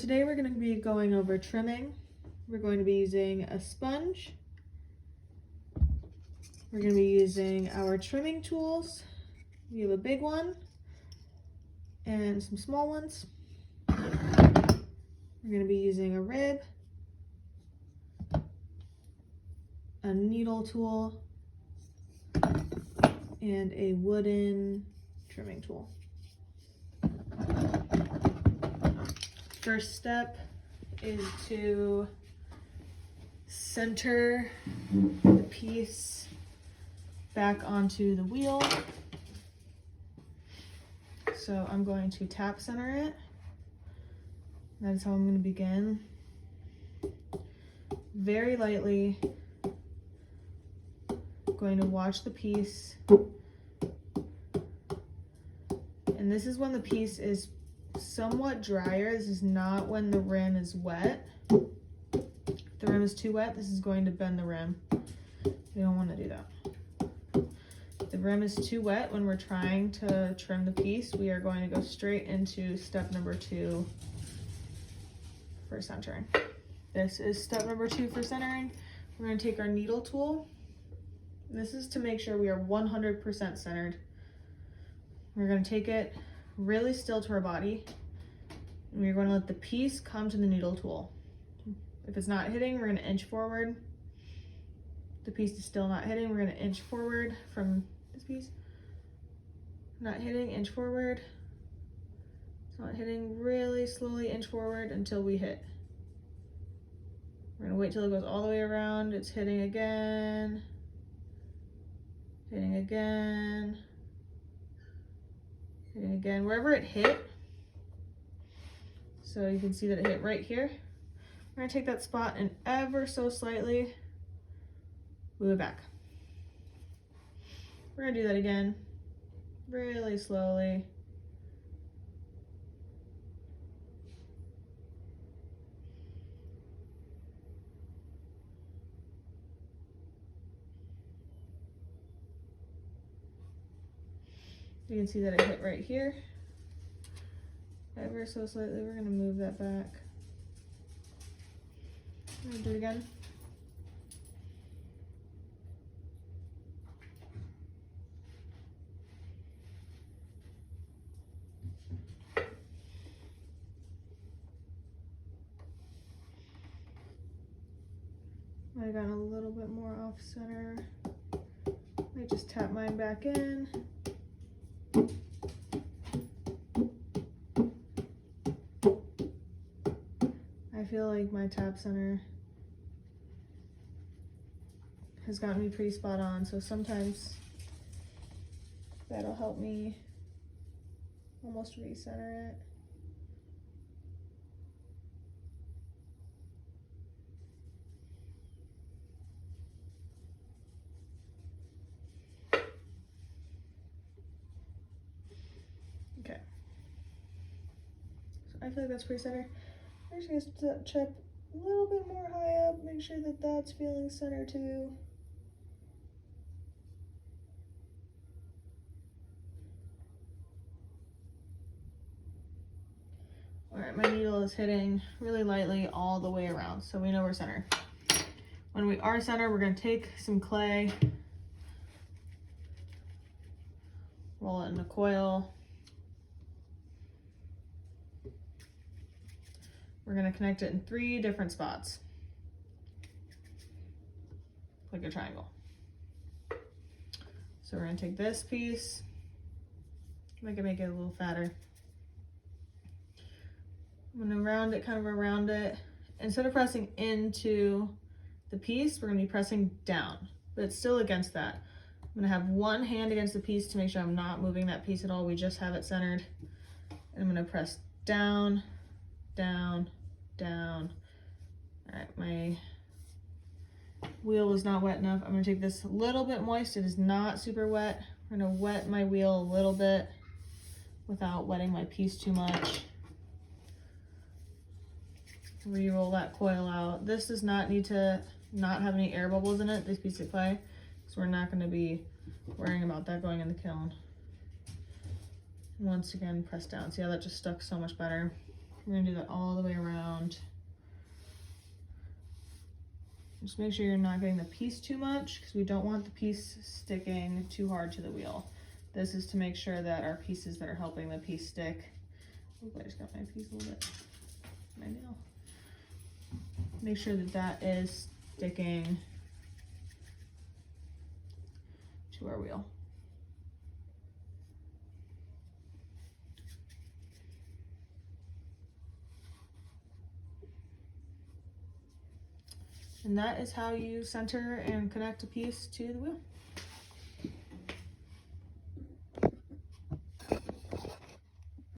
Today we're going to be going over trimming. We're going to be using a sponge. We're going to be using our trimming tools. We have a big one and some small ones. We're going to be using a rib, a needle tool, and a wooden trimming tool. First step is to center the piece back onto the wheel. So I'm going to tap center it. That is how I'm going to begin. Very lightly, going to watch the piece. And this is when the piece is somewhat drier. This is not when the rim is wet. If the rim is too wet, this is going to bend the rim. We don't want to do that. If the rim is too wet when we're trying to trim the piece, we are going to go straight into step number 2 for centering. This is step number 2 for centering. We're going to take our needle tool. This is to make sure we are 100% centered. We're going to take it really still to our body, and we're going to let the piece come to the needle tool. If it's not hitting, we're going to inch forward. If the piece is still not hitting, we're going to inch forward from this piece. Not hitting, inch forward. It's not hitting, really slowly inch forward until we hit. We're going to wait till it goes all the way around. It's hitting again, hitting again, hitting again, wherever it hit. So you can see that it hit right here. We're gonna take that spot and ever so slightly move it back. We're gonna do that again, really slowly. You can see that it hit right here. Ever so slightly, we're gonna move that back. I'm gonna do it again. I got a little bit more off center. I just tap mine back in. I feel like my tap center has gotten me pretty spot on, so sometimes that'll help me almost recenter it. Okay. So I feel like that's pretty center. I'm just gonna check a little bit more high up, make sure that that's feeling center too. All right, my needle is hitting really lightly all the way around, so we know we're centered. When we are centered, we're gonna take some clay, roll it in a coil. We're gonna connect it in 3 different spots, like a triangle. So we're gonna take this piece, make it a little fatter. I'm gonna round it, kind of around it. Instead of pressing into the piece, we're gonna be pressing down, but it's still against that. I'm gonna have one hand against the piece to make sure I'm not moving that piece at all. We just have it centered. And I'm gonna press down, down, down. All right, my wheel was not wet enough. I'm gonna take this a little bit moist. It is not super wet. I'm gonna wet my wheel a little bit without wetting my piece too much. Re-roll that coil out. This does not need to not have any air bubbles in it, this piece of clay, so we're not gonna be worrying about that going in the kiln. Once again, press down. See how that just stuck so much better? We're gonna do that all the way around. Just make sure you're not getting the piece too much because we don't want the piece sticking too hard to the wheel. This is to make sure that our pieces that are helping the piece stick. Oop, I just got my piece a little bit, my nail. Make sure that that is sticking to our wheel. And that is how you center and connect a piece to the wheel.